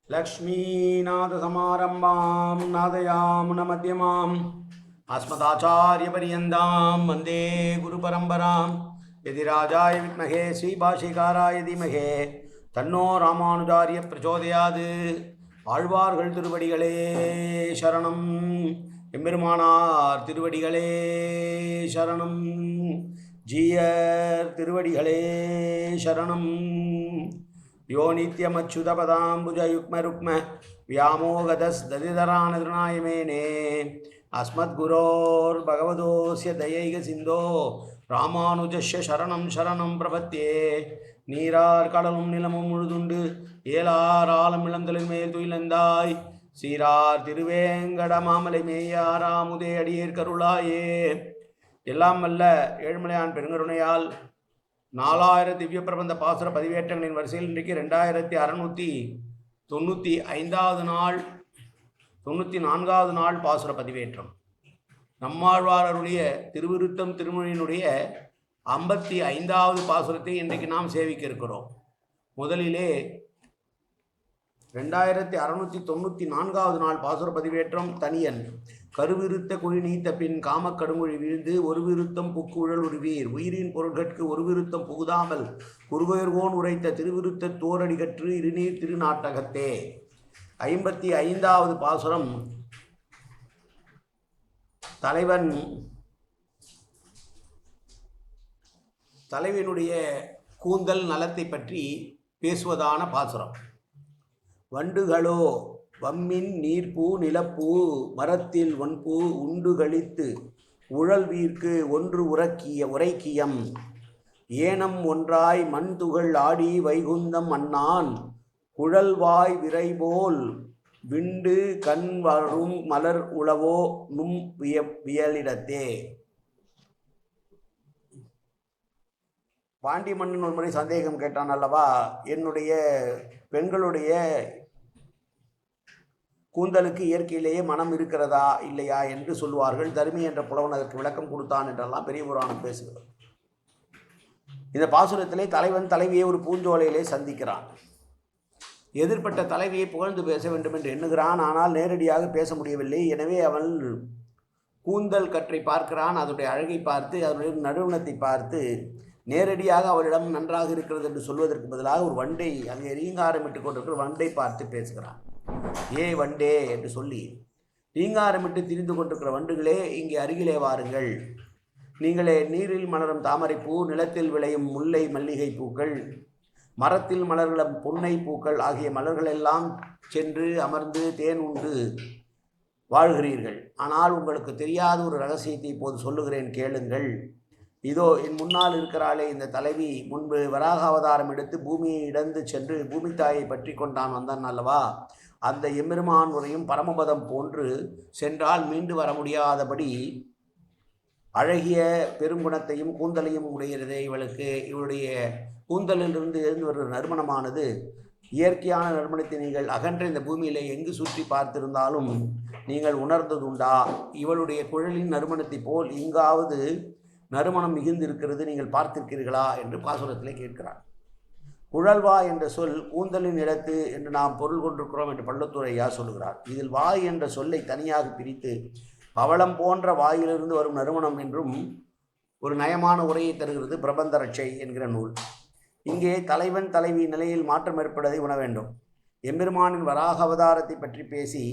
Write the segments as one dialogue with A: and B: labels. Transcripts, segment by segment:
A: लक्ष्मीनाथसमारम्भां नादयामुनमध्यमाम् अस्मदाचार्यपर्यन्तां वन्दे गुरुपरम्परां यतिराजाय विद्महे श्रीभाष्यकाराय धीमहि तन्नो रामानुजार्य प्रचोदयात् ஆழ்வார்கள் திருவடிகளே சரணம் எம்பெருமானார் திருவடிகளே சரணம் ஜீயர் திருவடிகளே சரணம் यो नित्यमच्युतपदाम्बुजयुग्मरुक्म व्यामोगतस्तदितरानतृणायमेने अस्मद्गुरोर्भगवतोऽस्य दयैकसिन्धो रामानुजस्य शरणं शरणं प्रपद्ये நீரார் கடலும் நிலமும் முழுதுண்டு ஏலார் ஆலம் இளந்தலின் மேல் துயிலந்தாய் சீரார் திருவேங்கட மாமலை மேயாராமுதே அடியேற் கருளாயே. எல்லாம் வல்ல ஏழுமலையான் பெருங்கருணையால் 4000 திவ்ய பிரபந்த பாசுர பதிவேற்றங்களின் வரிசையில் இன்றைக்கு 2695வது நாள் 94வது நாள் பாசுர பதிவேற்றம். நம்மாழ்வாருடைய திருவிருத்தம் திருமொழியினுடைய 55வது பாசுரத்தை இன்றைக்கு நாம் சேவிக்க இருக்கிறோம். முதலிலே 2694வது நாள் பாசுர பதிவேற்றம் தனியன். கருவிருத்த குழி நீத்த பின் காமக்கடுமொழி வீழ்ந்து ஒரு விருத்தம் புக்குழல் உருவீர் உயிரின் பொருட்கட்கு ஒரு விருத்தம் புகுதாமல் குருவயர்கோன் உரைத்த திருவிருத்த தோரடிகற்று இருநீர் திருநாட்டகத்தே. 55வது பாசுரம் தலைவனுடைய கூந்தல் நலத்தை பற்றி பேசுவதான பாசுரம். வண்டுகளோ வம்மின் நீர்ப்பூ நிலப்பூ மரத்தில் ஒன்பூ உண்டு கழித்து உழல்வீர்க்கு ஒன்று உரைக்கியம் ஏனம் ஒன்றாய் மண் துகள் ஆடி வைகுந்தம் அண்ணான் குழல்வாய் விரைபோல் விண்டு கண் வரும் மலர் உளவோ நும் வியலிடத்தே. பாண்டி மன்னன் ஒரு முறை சந்தேகம் கேட்டான் அல்லவா, என்னுடைய பெண்களுடைய கூந்தலுக்கு இயற்கையிலேயே மனம் இருக்கிறதா இல்லையா என்று சொல்லுவார்கள். தர்மி என்ற புலவன் அதற்கு விளக்கம் கொடுத்தான் என்றெல்லாம் பெரிய புராணம் பேசுகிறது. இந்த பாசுரத்திலே தலைவன் தலைவியை ஒரு பூஞ்சோலையிலே சந்திக்கிறான். எதிர்ப்பட்ட தலைவியை புகழ்ந்து பேச வேண்டும் என்று எண்ணுகிறான். ஆனால் நேரடியாக பேச முடியவில்லை. எனவே அவன் கூந்தல் கற்றை பார்க்கிறான். அதனுடைய அழகை பார்த்து அதனுடைய நறுமணத்தை பார்த்து நேரடியாக அவளிடம் நன்றாக இருக்கிறது என்று சொல்வதற்கு பதிலாக ஒரு வண்டை, அங்கே ரீங்காரமிட்டு கொண்டிருக்கிற வண்டை பார்த்து பேசுகிறான். ஏ வண்டே என்று சொல்லி, ரீங்காரமிட்டு திரிந்து கொண்டிருக்கிற வண்டுகளே இங்கே அருகிலே வாருங்கள். நீங்களே நீரில் மலரும் தாமரைப்பூ, நிலத்தில் விளையும் முல்லை மல்லிகை பூக்கள், மரத்தில் மலர்களும் புன்னை பூக்கள் ஆகிய மலர்கள் எல்லாம் சென்று அமர்ந்து தேன் உண்டு வாழ்கிறீர்கள். ஆனால் உங்களுக்கு தெரியாத ஒரு ரகசியத்தை இப்போது சொல்லுகிறேன், கேளுங்கள். இதோ என் முன்னால் இருக்கிறாளே இந்த தலைவி, முன்பு வராக அவதாரம் எடுத்து பூமியை இடந்து சென்று பூமி தாயை பற்றி கொண்டான் வந்தான் அல்லவா, அந்த எம்பெருமான் உரையும் பரமபதம் போன்று சென்றால் மீண்டு வர முடியாதபடி அழகிய பெருங்குணத்தையும் கூந்தலையும் உடைகிறதே இவளுக்கு. இவளுடைய கூந்தலிலிருந்து எழுந்து வருகிற நறுமணமானது இயற்கையான நறுமணத்தை நீங்கள் அகன்ற இந்த பூமியிலே எங்கு சுற்றி பார்த்திருந்தாலும் நீங்கள் உணர்ந்ததுண்டா? இவளுடைய குழலின் நறுமணத்தை போல் இங்காவது நறுமணம் மிகுந்து இருக்கிறது, நீங்கள் பார்த்திருக்கிறீர்களா என்று பாசுரத்திலே கேட்கிறார். குழல்வா என்ற சொல் கூந்தலின் இடத்து என்று நாம் பொருள் கொண்டிருக்கிறோம் என்று பள்ளத்தூரையா சொல்லுகிறார். இதில் வாய் என்ற சொல்லை தனியாக பிரித்து பவளம் போன்ற வாயிலிருந்து வரும் நறுமணம் என்றும் ஒரு நயமான உரையை தருகிறது பிரபந்த ரட்சை என்கிற நூல். இங்கே தலைவன் தலைவி நிலையில் மாற்றம் ஏற்படுவதை உணர வேண்டும். எம்பெருமானின் வராக அவதாரத்தை பற்றி பேசி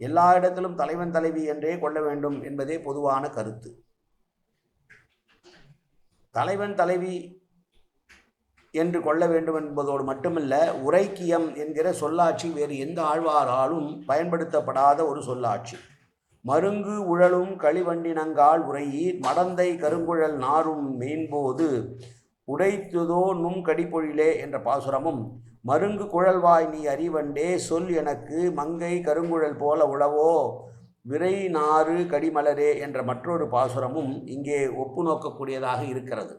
A: எல்லா இடத்திலும் தலைவன் தலைவி என்றே கொள்ள வேண்டும் என்பதே பொதுவான கருத்து. தலைவன் தலைவி என்று கொள்ள வேண்டும் என்பதோடு மட்டுமல்ல, உரைக்கியம் என்கிற சொல்லாட்சி வேறு எந்த ஆழ்வாராலும் பயன்படுத்தப்படாத ஒரு சொல்லாட்சி. மருங்கு உழலும் களிவண்டினங்கால் உரையீர் மடந்தை கருங்குழல் நாரும் மெயின்போது உடைத்துதோ நும் கடிப்பொழிலே என்ற பாசுரமும், மருங்கு குழல்வாய் நீ அறிவண்டே சொல் எனக்கு மங்கை கருங்குழல் போல உழவோ விரை நாறு கடிமலரே என்ற மற்றொரு பாசுரமும் இங்கே ஒப்பு நோக்கக்கூடியதாக இருக்கிறது.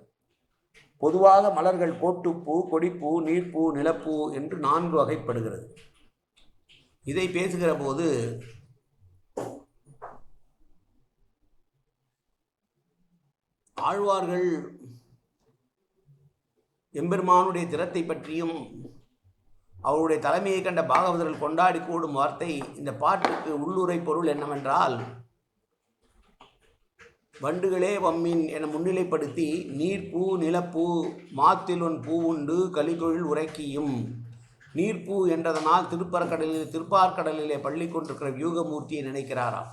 A: பொதுவாக மலர்கள் கோட்டுப்பூ, கொடிப்பூ, நீர்ப்பூ, நிலப்பூ என்று 4 வகைப்படுகிறது. இதை பேசுகிற போது ஆழ்வார்கள் எம்பெருமானுடைய திறத்தை பற்றியும் அவருடைய தலைமையை கண்ட பாகவதர்கள் கொண்டாடி கூடும் வார்த்தை. இந்த பாட்டுக்கு உள்ளுரை பொருள் என்னவென்றால், வண்டுகளே வம்மின் என முன்னிலைப்படுத்தி நீர்ப்பூ நிலப்பூ மாத்திலொன் பூ உண்டு கலிதொழில் உரைக்கியும். நீர்ப்பூ என்றதனால் திருப்பார்கடலிலே பள்ளி கொண்டிருக்கிற வியூகமூர்த்தியை நினைக்கிறாராம்.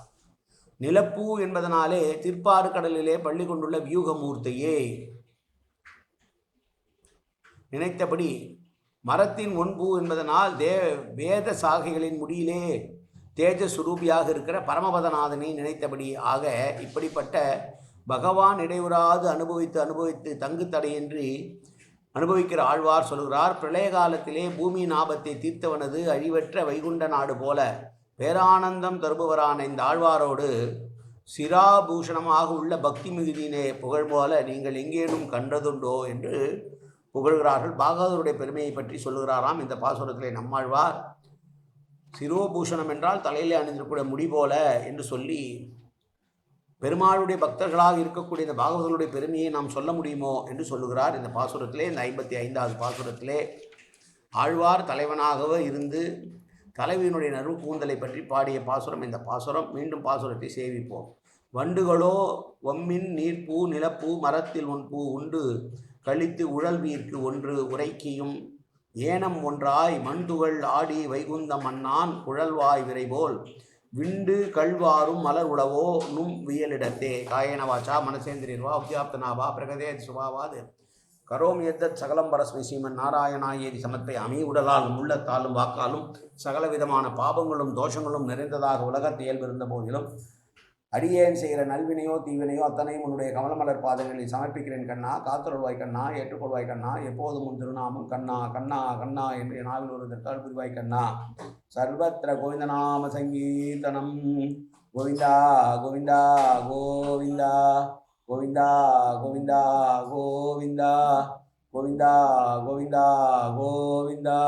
A: நிலப்பூ என்பதனாலே திருப்பார்கடலிலே பள்ளி கொண்டுள்ள வியூகமூர்த்தியே நினைத்தபடி, மரத்தின் ஒன்பூ என்பதனால் வேத சாகைகளின் முடியிலே தேஜஸ்வரூபியாக இருக்கிற பரமபதநாதனை நினைத்தபடி. ஆக இப்படிப்பட்ட பகவான் இடையூறாது அனுபவித்து தங்கு தடையின்றி அனுபவிக்கிற ஆழ்வார் சொல்கிறார், பிரளய காலத்திலே பூமியின் ஆபத்தை தீர்த்தவனது அழிவற்ற வைகுண்ட நாடு போல பேரானந்தம் தருபவரான இந்த ஆழ்வாரோடு சிராபூஷணமாக உள்ள பக்தி மிகுதியினே புகழ் போல நீங்கள் எங்கேனும் கண்டதுண்டோ என்று புகழ்கிறார்கள். பாகவதருடைய பெருமையை பற்றி சொல்லுகிறாராம் இந்த பாசுரத்திலே நம்மாழ்வார். சிரோபூஷணம் என்றால் தலையிலே அணிந்திருக்கக்கூடிய முடி போல என்று சொல்லி, பெருமாளுடைய பக்தர்களாக இருக்கக்கூடிய இந்த பாகவதர்களுடைய பெருமையை நாம் சொல்ல முடியுமோ என்று சொல்லுகிறார் இந்த பாசுரத்திலே. இந்த 55வது பாசுரத்திலே ஆழ்வார் தலைவனாகவே இருந்து தலைவியினுடைய நறு கூந்தலை பற்றி பாடிய பாசுரம் இந்த பாசுரம். மீண்டும் பாசுரத்தை சேவிப்போம். வண்டுகளோ வம்மின் நீர்ப்பூ நிலப்பூ மரத்தில் ஒன் பூ உண்டு கழித்து உழல்வீர்க்கு ஒன்று உரைக்கியும். ஏனம் ஒன்றாய் மண்துகள் ஆடி வைகுந்த மன்னான் குழல்வாய் விரைபோல் விண்டு கழ்வாரும் மலர் உளவோ நும் வியலிடத்தே. காயன வாச்சா மனசேந்திரியர்வா உத்தியாப்தனாவா பிரகதே சுபாவாது கரோம் எத்தத் சகலம் பரஸ்மை ஸ்ரீமன் நாராயணாயேதி சமர்ப்பயாமி. உடலாலும் உள்ளத்தாலும் வாக்காலும் சகல விதமான பாபங்களும் தோஷங்களும் நிறைந்ததாக உலகத்தை இயல்பிருந்த போதிலும் அடியேன் செய்கிற நல்வினையோ தீவினையோ அத்தனையும் உன்னுடைய கமலமலர் பாதங்களில் சமர்ப்பிக்கிறேன் கண்ணா. காத்தருள்வாய் கண்ணா, ஏற்றுக்கொள்வாய் கண்ணா. எப்போதும் உன் திருநாமம் கண்ணா கண்ணா கண்ணா என்று நாவில் ஒரு தட்டால் புரிவாய் கண்ணா. சர்வத்திர கோவிந்தநாம சங்கீர்த்தனம். கோவிந்தா கோவிந்தா கோவிந்தா கோவிந்தா கோவிந்தா கோவிந்தா கோவிந்தா கோவிந்தா கோவிந்தா.